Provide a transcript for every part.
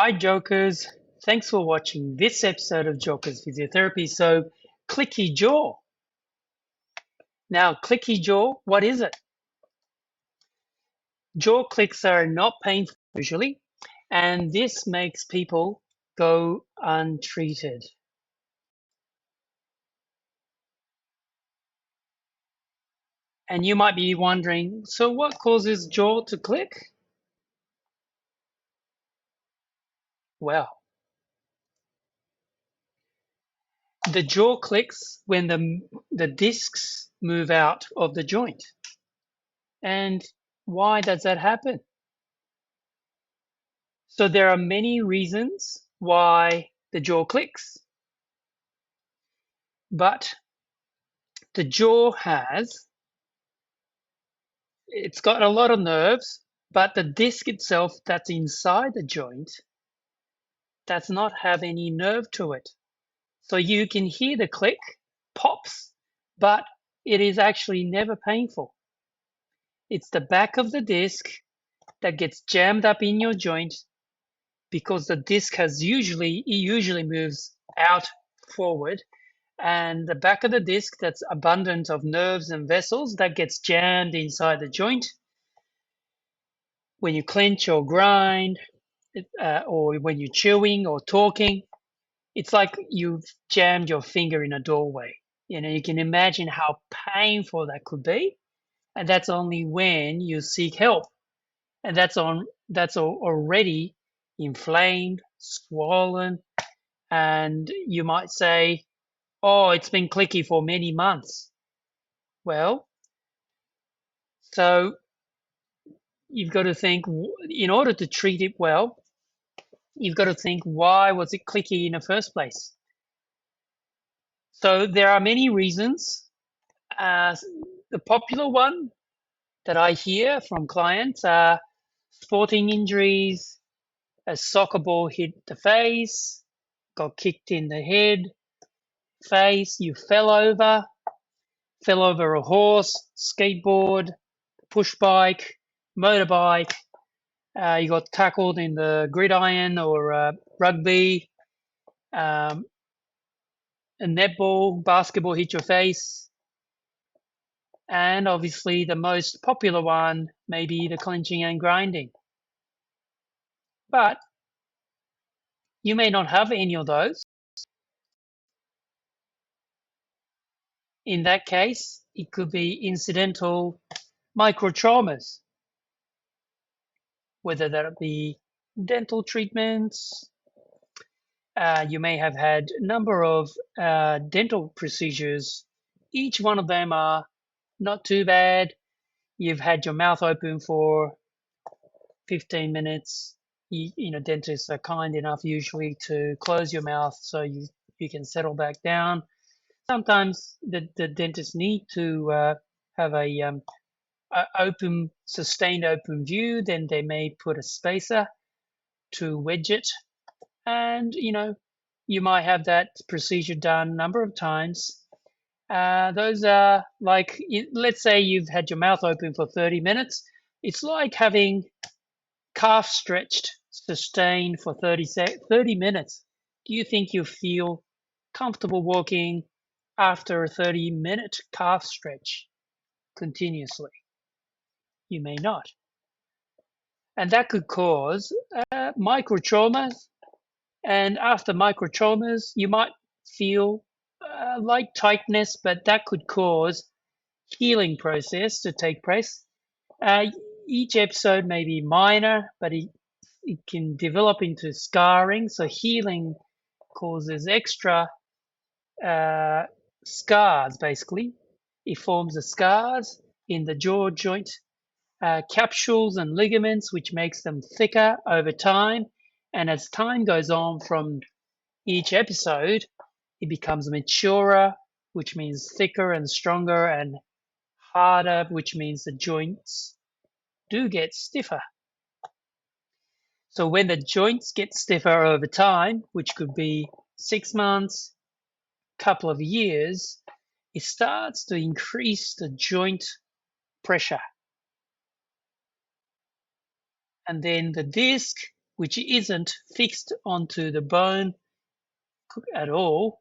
Hi, Jokers. Thanks for watching this episode of Jokers Physiotherapy. So, Clicky Jaw. Now, Clicky Jaw, what is it? Jaw clicks are not painful usually, and this makes people go untreated. And you might be wondering, so what causes jaw to click? Well, the jaw clicks when the discs move out of the joint. And why does that happen? So there are many reasons why the jaw clicks, but the jaw it's got a lot of nerves, but the disc itself that's inside the joint does not have any nerve to it. So you can hear the click, pops, but it is actually never painful. It's the back of the disc that gets jammed up in your joint because the disc usually moves out forward, and the back of the disc that's abundant of nerves and vessels that gets jammed inside the joint when you clench or grind, or when you're chewing or talking. It's like you've jammed your finger in a doorway. You can imagine how painful that could be, and that's only when you seek help, and that's already inflamed, swollen, and you might say, "Oh, it's been clicky for many months." Well, so you've got to think, in order to treat it well, you've got to think, why was it clicky in the first place? So there are many reasons. The popular one that I hear from clients are sporting injuries, a soccer ball hit the face, got kicked in the head, face, you fell over a horse, skateboard, push bike, motorbike, you got tackled in the gridiron or rugby, um, a netball, basketball hit your face, and obviously the most popular one may be the clenching and grinding. But you may not have any of those. In that case, it could be incidental microtraumas, whether that be dental treatments. You may have had a number of dental procedures. Each one of them are not too bad. You've had your mouth open for 15 minutes. Dentists are kind enough usually to close your mouth so you can settle back down. Sometimes the dentists need to have a sustained open view. Then they may put a spacer to wedge it, and you might have that procedure done a number of times. Those are like, let's say you've had your mouth open for 30 minutes. It's like having calf stretched, sustained for 30 minutes. Do you think you feel comfortable walking after a 30-minute calf stretch continuously? You may not. And that could cause microtraumas. And after microtraumas, you might feel like tightness, but that could cause healing process to take place. Each episode may be minor, but it can develop into scarring. So healing causes extra scars, basically. It forms the scars in the jaw joint, capsules and ligaments, which makes them thicker over time. And as time goes on from each episode, it becomes maturer, which means thicker and stronger, and harder, which means the joints do get stiffer. So when the joints get stiffer over time, which could be 6 months, couple of years, it starts to increase the joint pressure. And then the disc which isn't fixed onto the bone at all.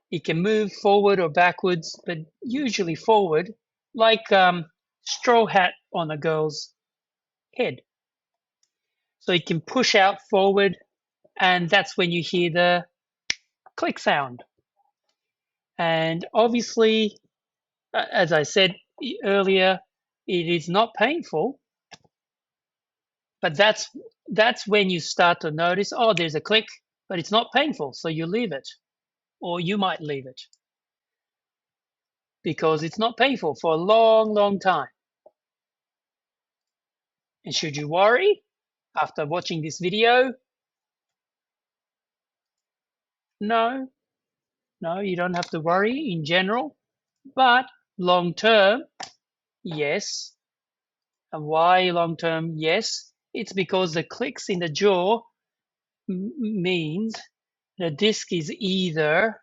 It can move forward or backwards, but usually forward, like straw hat on a girl's head. So it can push out forward, and that's when you hear the click sound. And obviously, as I said earlier, it is not painful, but that's when you start to notice, oh, there's a click, but it's not painful, so you leave it, or you might leave it because it's not painful for a long, long time. And should you worry after watching this video? No, you don't have to worry in general, but long term, yes. And why long term? Yes, it's because the clicks in the jaw means the disc is either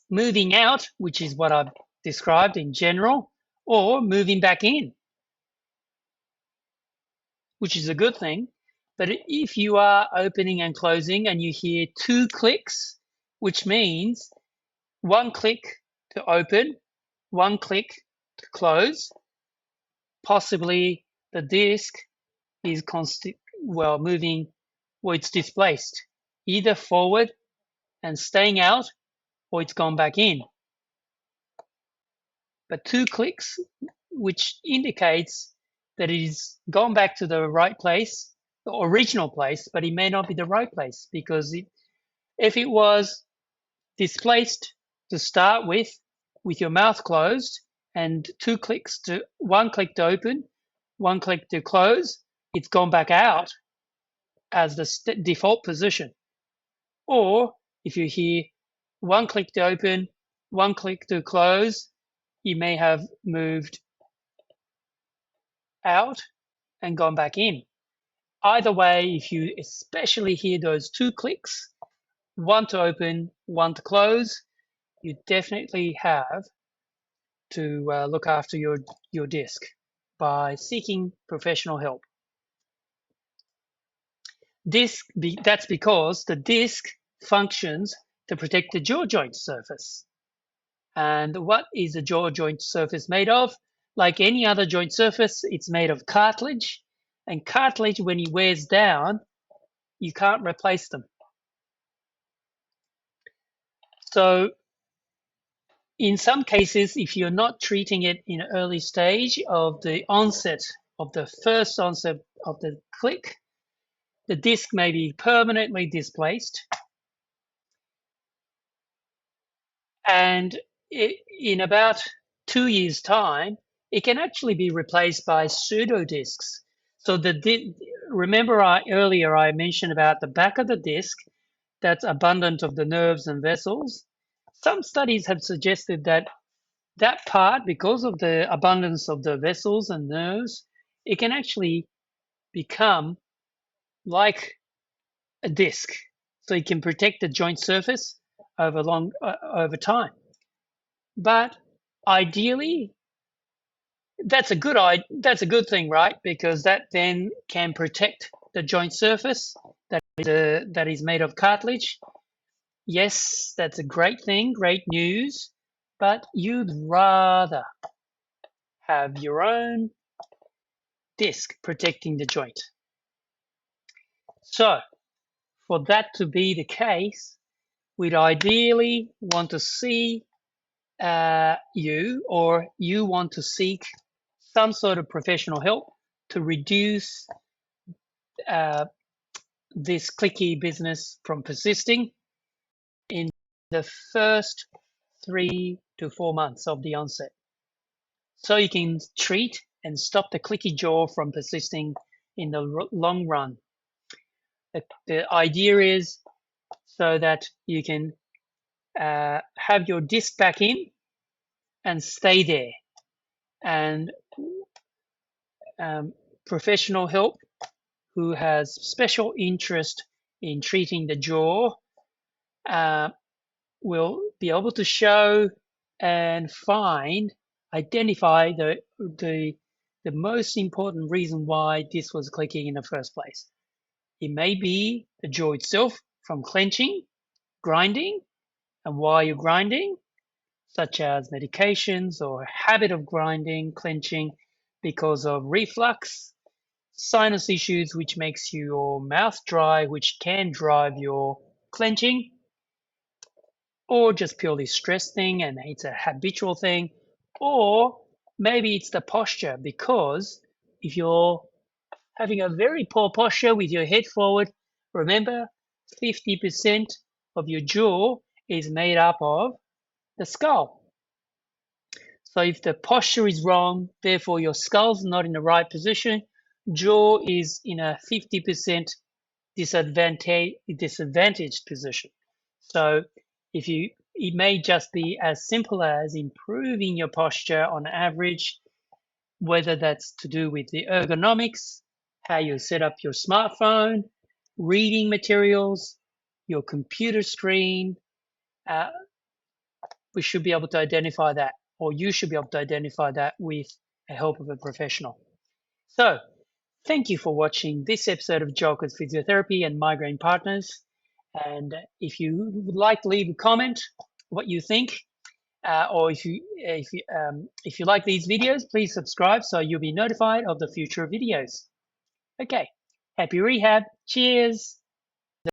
moving out, which is what I've described in general, or moving back in, which is a good thing. But if you are opening and closing and you hear 2 clicks, which means 1 click to open, 1 click to close, possibly the disc is moving, or it's displaced, either forward and staying out, or it's gone back in. But 2 clicks, which indicates that it is gone back to the right place, the original place, but it may not be the right place, because if it was displaced to start with your mouth closed, and 2 clicks to 1 click to open, 1 click to close, it's gone back out as the default position. Or if you hear 1 click to open, 1 click to close, you may have moved out and gone back in. Either way, if you especially hear those 2 clicks, 1 to open, 1 to close, you definitely have to look after your disc by seeking professional help. That's because the disc functions to protect the jaw joint surface. And what is a jaw joint surface made of? Like any other joint surface, it's made of cartilage. And cartilage, when it wears down, you can't replace them. So in some cases, if you're not treating it in an early stage of the first onset of the click, the disc may be permanently displaced. And in about 2 years' time, it can actually be replaced by pseudodiscs. So remember earlier I mentioned about the back of the disc that's abundant of the nerves and vessels. Some studies have suggested that part, because of the abundance of the vessels and nerves, it can actually become like a disc. So it can protect the joint surface over time. But ideally, that's a good thing, right? Because that then can protect the joint surface that is made of cartilage. Yes, that's a great thing, great news, but you'd rather have your own disc protecting the joint. So for that to be the case, we'd ideally want to see you want to seek some sort of professional help to reduce this clicky business from persisting in the first 3 to 4 months of the onset. So you can treat and stop the clicky jaw from persisting in the long run. The idea is so that you can have your disc back in and stay there. And professional help who has special interest in treating the jaw will be able to show and identify the the most important reason why this was clicking in the first place. It may be the jaw itself from clenching, grinding, and why you're grinding, such as medications or habit of grinding, clenching because of reflux, sinus issues, which makes your mouth dry, which can drive your clenching, or just purely stress thing and it's a habitual thing, or maybe it's the posture because if you're having a very poor posture with your head forward, remember 50% of your jaw is made up of the skull. So if the posture is wrong, therefore your skull's not in the right position, jaw is in a 50% disadvantaged position. So if you, it may just be as simple as improving your posture on average, whether that's to do with the ergonomics, how you set up your smartphone, reading materials, your computer screen. Uh, we should be able to identify that, or you should be able to identify that with the help of a professional. So, thank you for watching this episode of Joker's Physiotherapy and Migraine Partners. And if you would like to leave a comment, what you think, or if you like these videos, please subscribe so you'll be notified of the future videos. Okay, happy rehab. Cheers.